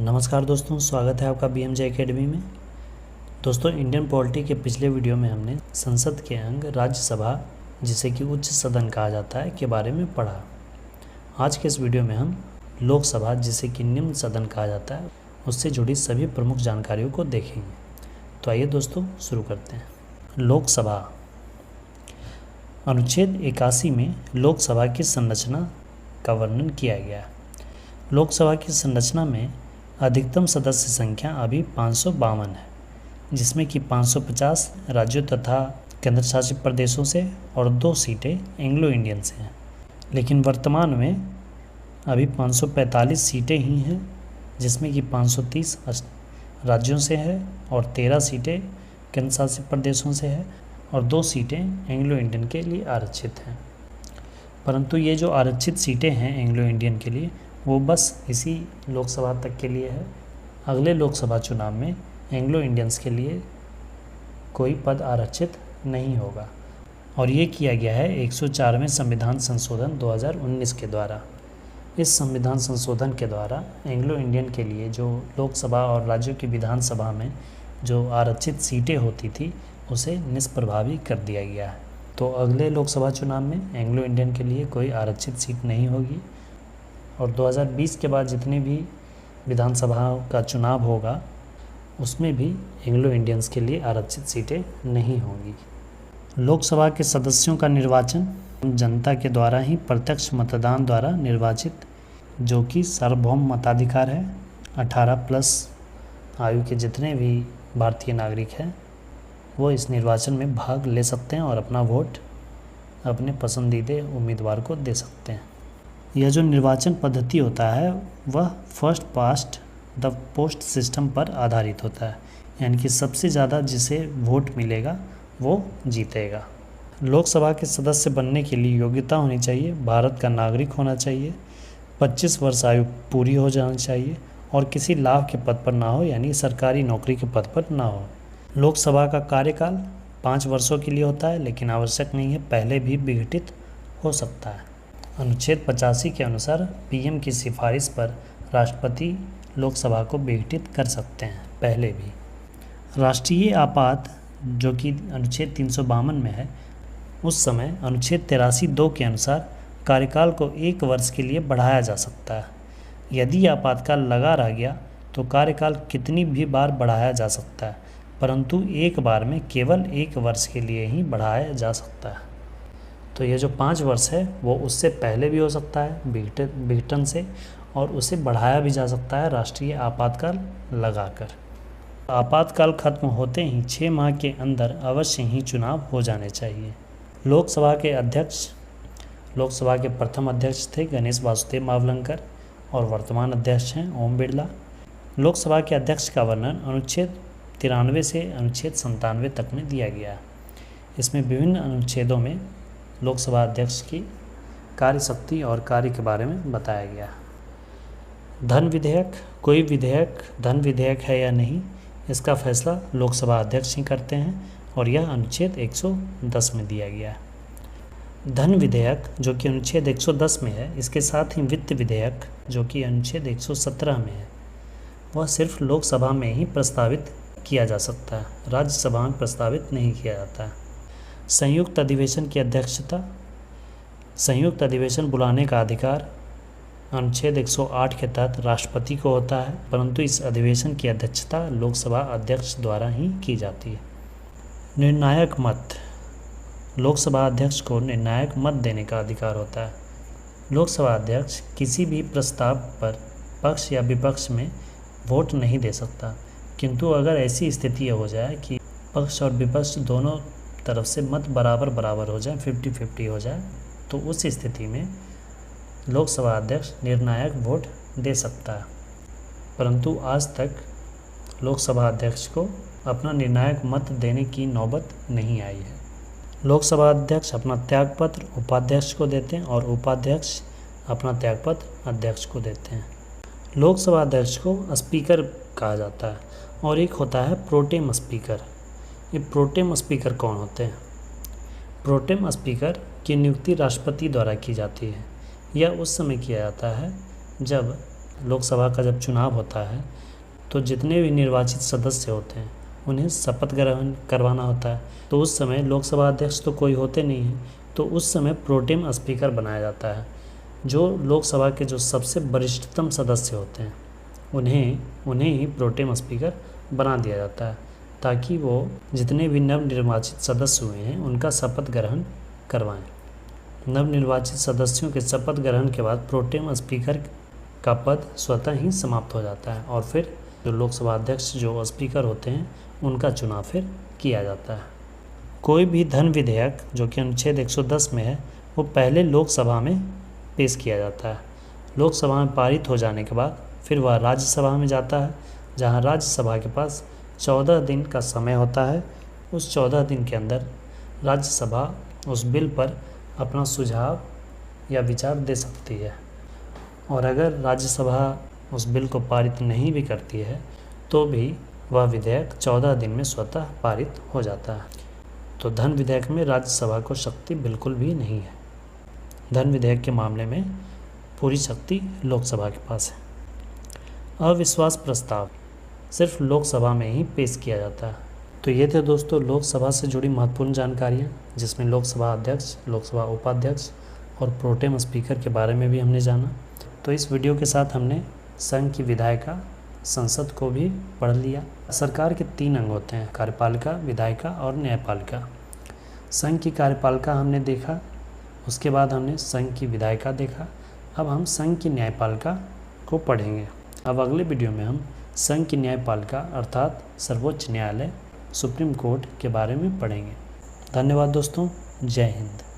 नमस्कार दोस्तों, स्वागत है आपका BMJ एकेडमी में। दोस्तों, इंडियन पॉलिटी के पिछले वीडियो में हमने संसद के अंग राज्यसभा, जिसे कि उच्च सदन कहा जाता है, के बारे में पढ़ा। आज के इस वीडियो में हम लोकसभा, जिसे कि निम्न सदन कहा जाता है, उससे जुड़ी सभी प्रमुख जानकारियों को देखेंगे। तो आइए दोस्तों शुरू करते हैं। लोकसभा। अनुच्छेद 81 में लोकसभा की संरचना का वर्णन किया गया है। लोकसभा की संरचना में अधिकतम सदस्य संख्या अभी 552 है, जिसमें कि 550 राज्यों तथा केंद्र शासित प्रदेशों से और 2 सीटें एंग्लो इंडियन से हैं। लेकिन वर्तमान में अभी 545 सीटें ही हैं, जिसमें कि 530 राज्यों से है और 13 सीटें केंद्र शासित प्रदेशों से है और 2 सीटें एंग्लो इंडियन के लिए आरक्षित हैं। परंतु ये जो आरक्षित सीटें हैं एंग्लो इंडियन के लिए, वो बस इसी लोकसभा तक के लिए है। अगले लोकसभा चुनाव में एंग्लो इंडियंस के लिए कोई पद आरक्षित नहीं होगा और ये किया गया है 104वें संविधान संशोधन 2019 के द्वारा। इस संविधान संशोधन के द्वारा एंग्लो इंडियन के लिए जो लोकसभा और राज्यों की विधानसभा में जो आरक्षित सीटें होती थी, उसे निष्प्रभावी कर दिया गया है। तो अगले लोकसभा चुनाव में एंग्लो इंडियन के लिए कोई आरक्षित सीट नहीं होगी और 2020 के बाद जितने भी विधानसभा का चुनाव होगा, उसमें भी एंग्लो इंडियंस के लिए आरक्षित सीटें नहीं होंगी। लोकसभा के सदस्यों का निर्वाचन जनता के द्वारा ही प्रत्यक्ष मतदान द्वारा निर्वाचित, जो कि सार्वभौम मताधिकार है। 18+ आयु के जितने भी भारतीय नागरिक हैं, वो इस निर्वाचन में भाग ले सकते हैं और अपना वोट अपने पसंदीदा उम्मीदवार को दे सकते हैं। यह जो निर्वाचन पद्धति होता है, वह first past the post system पर आधारित होता है, यानी कि सबसे ज़्यादा जिसे वोट मिलेगा वो जीतेगा। लोकसभा के सदस्य बनने के लिए योग्यता होनी चाहिए, भारत का नागरिक होना चाहिए, 25 वर्ष आयु पूरी हो जानी चाहिए और किसी लाभ के पद पर ना हो, यानी सरकारी नौकरी के पद पर ना हो। लोकसभा का कार्यकाल 5 वर्षों के लिए होता है, लेकिन आवश्यक नहीं है, पहले भी विघटित हो सकता है। अनुच्छेद 85 के अनुसार PM की सिफारिश पर राष्ट्रपति लोकसभा को विघटित कर सकते हैं पहले भी। राष्ट्रीय आपात, जो कि अनुच्छेद 352 में है, उस समय अनुच्छेद 83(2) के अनुसार कार्यकाल को 1 वर्ष के लिए बढ़ाया जा सकता है। यदि आपातकाल लगा रह गया तो कार्यकाल कितनी भी बार बढ़ाया जा सकता है, परंतु एक बार में केवल 1 वर्ष के लिए ही बढ़ाया जा सकता है। तो ये जो 5 वर्ष है, वो उससे पहले भी हो सकता है विघटन से, और उसे बढ़ाया भी जा सकता है राष्ट्रीय आपातकाल लगाकर। आपातकाल खत्म होते ही 6 माह के अंदर अवश्य ही चुनाव हो जाने चाहिए। लोकसभा के प्रथम अध्यक्ष थे गणेश वासुदेव मावलंकर और वर्तमान अध्यक्ष हैं ओम बिरला। लोकसभा के अध्यक्ष का वर्णन अनुच्छेद 93 से अनुच्छेद 97 तक में दिया गया है। इसमें विभिन्न अनुच्छेदों में लोकसभा अध्यक्ष की कार्यशक्ति और कार्य के बारे में बताया गया। धन विधेयक, कोई विधेयक धन विधेयक है या नहीं, इसका फैसला लोकसभा अध्यक्ष ही करते हैं और यह अनुच्छेद 110 में दिया गया है। धन विधेयक, जो कि अनुच्छेद 110 में है, इसके साथ ही वित्त विधेयक, जो कि अनुच्छेद 117 में है, वह सिर्फ लोकसभा में ही प्रस्तावित किया जा सकता है, राज्यसभा में प्रस्तावित नहीं किया जाता है। संयुक्त अधिवेशन की अध्यक्षता, संयुक्त अधिवेशन बुलाने का अधिकार अनुच्छेद 108 के तहत राष्ट्रपति को होता है, परंतु इस अधिवेशन की अध्यक्षता लोकसभा अध्यक्ष द्वारा ही की जाती है। निर्णायक मत, लोकसभा अध्यक्ष को निर्णायक मत देने का अधिकार होता है। लोकसभा अध्यक्ष किसी भी प्रस्ताव पर पक्ष या विपक्ष में वोट नहीं दे सकता, किंतु अगर ऐसी स्थिति हो जाए कि पक्ष और विपक्ष दोनों तरफ से मत बराबर हो जाए, 50-50 हो जाए, तो उस स्थिति में लोकसभा अध्यक्ष निर्णायक वोट दे सकता है। परंतु आज तक लोकसभा अध्यक्ष को अपना निर्णायक मत देने की नौबत नहीं आई है। लोकसभा अध्यक्ष अपना त्यागपत्र उपाध्यक्ष को देते हैं और उपाध्यक्ष अपना त्यागपत्र अध्यक्ष को देते हैं। लोकसभा अध्यक्ष को स्पीकर कहा जाता है और एक होता है प्रोटेम स्पीकर। ये प्रोटेम स्पीकर कौन होते हैं? प्रोटेम स्पीकर की नियुक्ति राष्ट्रपति द्वारा की जाती है। यह उस समय किया जाता है जब लोकसभा का जब चुनाव होता है तो जितने भी निर्वाचित सदस्य होते हैं उन्हें शपथ ग्रहण करवाना होता है। तो उस समय लोकसभा अध्यक्ष तो कोई होते नहीं हैं, तो उस समय प्रोटेम स्पीकर बनाया जाता है। जो लोकसभा के जो सबसे वरिष्ठतम सदस्य होते हैं उन्हें ही प्रोटेम स्पीकर बना दिया जाता है, ताकि वो जितने भी नवनिर्वाचित सदस्य हुए हैं उनका शपथ ग्रहण करवाएं। नवनिर्वाचित सदस्यों के शपथ ग्रहण के बाद प्रोटेम स्पीकर का पद स्वतः ही समाप्त हो जाता है और फिर जो लोकसभा अध्यक्ष जो स्पीकर होते हैं उनका चुनाव फिर किया जाता है। कोई भी धन विधेयक जो कि अनुच्छेद 110 में है वो पहले लोकसभा में पेश किया जाता है। लोकसभा में पारित हो जाने के बाद फिर वह राज्यसभा में जाता है, जहां राज्यसभा के पास 14 दिन का समय होता है। उस 14 दिन के अंदर राज्यसभा उस बिल पर अपना सुझाव या विचार दे सकती है, और अगर राज्यसभा उस बिल को पारित नहीं भी करती है तो भी वह विधेयक 14 दिन में स्वतः पारित हो जाता है। तो धन विधेयक में राज्यसभा को शक्ति बिल्कुल भी नहीं है। धन विधेयक के मामले में पूरी शक्ति लोकसभा के पास है। अविश्वास प्रस्ताव सिर्फ लोकसभा में ही पेश किया जाता है। तो ये थे दोस्तों लोकसभा से जुड़ी महत्वपूर्ण जानकारियाँ, जिसमें लोकसभा अध्यक्ष, लोकसभा उपाध्यक्ष और प्रोटेम स्पीकर के बारे में भी हमने जाना। तो इस वीडियो के साथ हमने संघ की विधायिका, संसद को भी पढ़ लिया। सरकार के 3 अंग होते हैं, कार्यपालिका, विधायिका और न्यायपालिका। संघ की कार्यपालिका हमने देखा, उसके बाद हमने संघ की विधायिका देखा। अब हम संघ की न्यायपालिका को पढ़ेंगे। अब अगले वीडियो में हम संघ की न्यायपालिका अर्थात सर्वोच्च न्यायालय, सुप्रीम कोर्ट के बारे में पढ़ेंगे। धन्यवाद दोस्तों, जय हिंद।